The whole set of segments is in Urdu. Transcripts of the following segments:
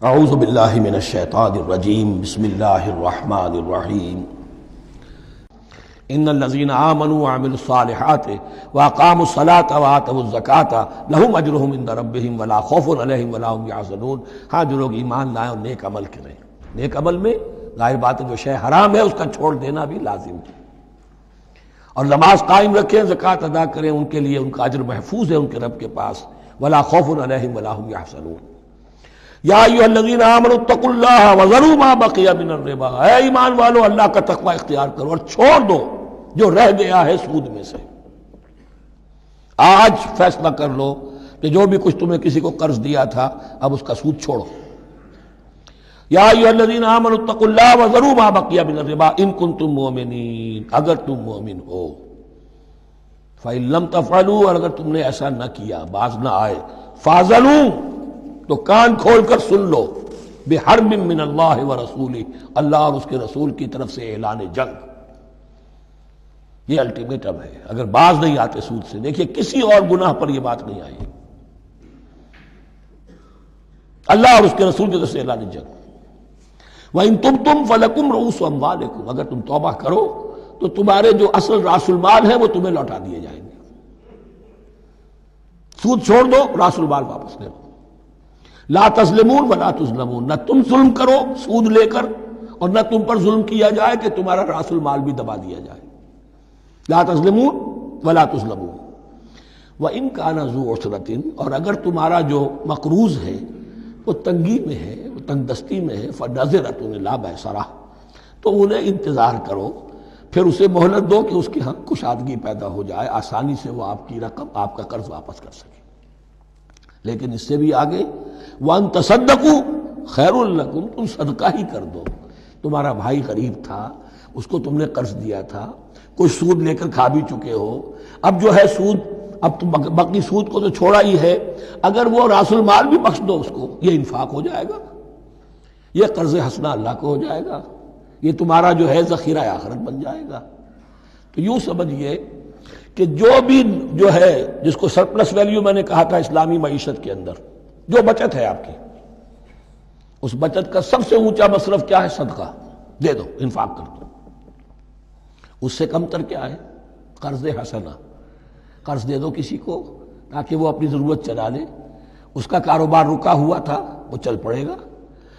اعوذ باللہ من الشیطان الرجیم بسم اللہ الرحمن الرحیم ان الذین آمنوا وعملوا الصالحات واقاموا الصلاة وآتوا الزکاة لهم اجرهم عند ربهم ولا خوف علیہم ولا هم یحزنون۔ ہاں جو لوگ ایمان لائیں اور نیک عمل کریں، نیک عمل میں ظاہر بات ہے جو شے حرام ہے اس کا چھوڑ دینا بھی لازم ہے، اور نماز قائم رکھیں، زکوٰۃ ادا کریں، ان کے لیے ان کا اجر محفوظ ہے ان کے رب کے پاس، ولا خوف علیہم ولا هم یحزنون۔ یا ایھا الذین آمنوا اتقوا اللہ وذروا ما بقی من الربا، اے ایمان والو اللہ کا تقوی اختیار کرو اور چھوڑ دو جو رہ گیا ہے سود میں سے۔ آج فیصلہ کر لو کہ جو بھی کچھ تمہیں کسی کو قرض دیا تھا اب اس کا سود چھوڑو۔ یا ایھا الذین آمنوا اتقوا اللہ وذروا ما بقی من الربا ان کنتم مؤمنین، اگر تم مومن ہو۔ فإن لم تفعلوا، اور اگر تم نے ایسا نہ کیا، باز نہ آئے، فاذنوا، تو کان کھول کر سن لو، بحرب من اللہ ورسولہ، اللہ اور اس کے رسول کی طرف سے اعلان جنگ۔ یہ الٹیمیٹم ہے، اگر باز نہیں آتے سود سے۔ دیکھیے کسی اور گناہ پر یہ بات نہیں آئی، اللہ اور اس کے رسول کی طرف سے اعلان جنگ۔ وَإِن تُبْتُمْ فَلَكُمْ رُءُوسُ أَمْوَالِكُمْ، اگر تم توبہ کرو تو تمہارے جو اصل راس المال ہے وہ تمہیں لوٹا دیے جائیں گے۔ سود چھوڑ دو، راس المال واپس لے لو۔ لا تظلمون ولا تظلمون، نہ تم ظلم کرو سود لے کر اور نہ تم پر ظلم کیا جائے کہ تمہارا راس المال بھی دبا دیا جائے۔ لا تظلمون ولا تظلمون۔ وَإِن كَانَ ذُو عُسْرَةٍ، اور اگر تمہارا جو مقروض ہے وہ تنگی میں ہے، وہ تنگ دستی میں ہے، فَنَظِرَةٌ إِلَىٰ مَيْسَرَةٍ، تو انہیں انتظار کرو، پھر اسے مہلت دو کہ اس کی ہاں کشادگی پیدا ہو جائے، آسانی سے وہ آپ کی رقم، آپ کا قرض واپس کر سکے۔ لیکن اس سے بھی آگے وَأَن تَصَدَّقُوا خَيْرٌ لَكُمْ، تم صدقہ ہی کر دو۔ تمہارا بھائی غریب تھا، اس کو تم نے قرض دیا تھا، کچھ سود لے کر کھا بھی چکے ہو، اب جو ہے سود، اب تم باقی سود کو تو چھوڑا ہی ہے، اگر وہ راس المال بھی بخش دو اس کو، یہ انفاق ہو جائے گا، یہ قرض حسنہ اللہ کو ہو جائے گا، یہ تمہارا جو ہے ذخیرہ آخرت بن جائے گا۔ تو یوں سمجھیے کہ جو بھی جو ہے جس کو سرپلس ویلیو میں نے کہا تھا اسلامی معیشت کے اندر، جو بچت ہے آپ کی، اس بچت کا سب سے اونچا مصرف کیا ہے؟ صدقہ دے دو، انفاق کر دو۔ اس سے کم تر کیا ہے؟ قرض حسنہ، قرض دے دو کسی کو تاکہ وہ اپنی ضرورت چلا لے، اس کا کاروبار رکا ہوا تھا وہ چل پڑے گا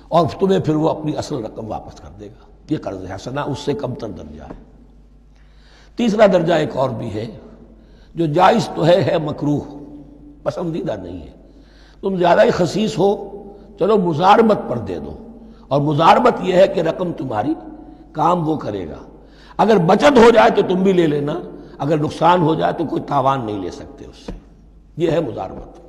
اور تمہیں پھر وہ اپنی اصل رقم واپس کر دے گا۔ یہ قرض حسنہ اس سے کم تر درجہ ہے۔ تیسرا درجہ ایک اور بھی ہے جو جائز تو ہے مکروہ، پسندیدہ نہیں ہے۔ تم زیادہ ہی خسیس ہو، چلو مزاربت پر دے دو، اور مزاربت یہ ہے کہ رقم تمہاری کام وہ کرے گا، اگر بچت ہو جائے تو تم بھی لے لینا، اگر نقصان ہو جائے تو کوئی تاوان نہیں لے سکتے اس سے، یہ ہے مزاربت۔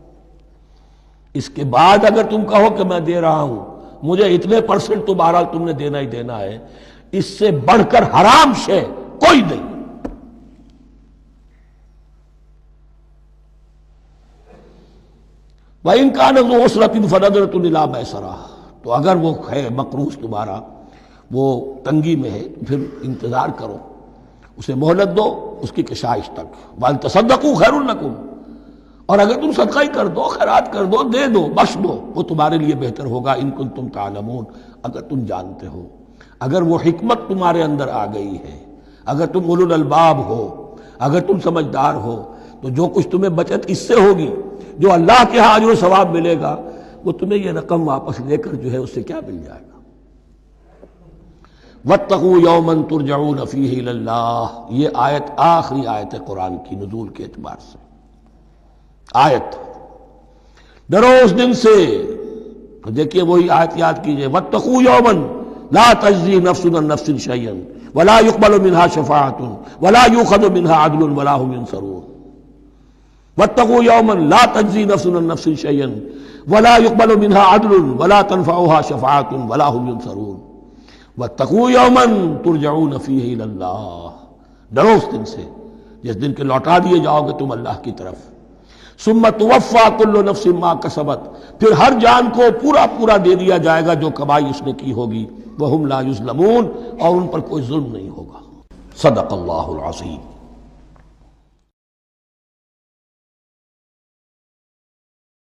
اس کے بعد اگر تم کہو کہ میں دے رہا ہوں، مجھے اتنے % تو بہرحال تم نے دینا ہی دینا ہے، اس سے بڑھ کر حرام شے کوئی نہیں۔ وَإِن كَانَ ذُو عُسْرَةٍ فَنَظِرَةٌ إِلَىٰ مَيْسَرَةٍ، تو اگر وہ ہے مقروض تمہارا وہ تنگی میں ہے، پھر انتظار کرو، اسے مہلت دو اس کی کشائش تک۔ وَأَن تَصَدَّقُوا خَيْرٌ لَكُمْ، اور اگر تم صدقہ ہی کر دو، خیرات کر دو، دے دو، بخش دو، وہ تمہارے لیے بہتر ہوگا، ان کنتم تعلمون، اگر تم جانتے ہو، اگر وہ حکمت تمہارے اندر آ گئی ہے، اگر تم اولو الالباب ہو، اگر تم سمجھدار ہو، تو جو کچھ تمہیں بچت اس سے ہوگی، جو اللہ کے ہاں اجر و ثواب ملے گا، وہ تمہیں یہ رقم واپس لے کر جو ہے اس سے کیا مل جائے گا۔ وَاتَّقُوا يَوْمًا تُرْجَعُونَ فِيهِ إِلَى اللَّهِ، یہ آیت آخری آیت ہے قرآن کی نزول کے اعتبار سے۔ آیت ڈرو اس دن سے، تو دیکھیے وہی آیت یاد کیجئے، وَاتَّقُوا يَوْمًا لَا تَجْزِي نَفْسٌ عَن نَفْسٍ شَيْئًا وَلَا يُقْبَلُ مِنْهَا شَفَاعَةٌ وَلَا يُؤْخَذُ مِنْهَا عَدْلٌ وَلَا هُمْ يُنصَرُونَ۔ وَاتَّقُوا يَوْمًا لَا تَجْزِي نَفْسٌ عَن نَفْسٍ شَيْئًا وَلَا يُقْبَلُ مِنْهَا عَدْلٌ وَلَا تَنفَعُهَا شَفَاعَةٌ وَلَا هُمْ يُنصَرُونَ۔ وَاتَّقُوا يَوْمًا تُرْجَعُونَ فِيهِ إِلَى اللَّهِ، ڈرو اس دن سے جس دن کے لوٹا دیے جاؤ گے تم اللہ کی طرف۔ ثُمَّ تُوَفَّىٰ كُلُّ نَفْسٍ مَا كَسَبَتْ، پھر ہر جان کو پورا پورا دے دیا جائے گا جو کمائی اس نے کی ہوگی، وَهُمْ لَا يُظْلَمُونَ، اور ان پر کوئی ظلم نہیں ہوگا۔ صدق اللہ العظیم۔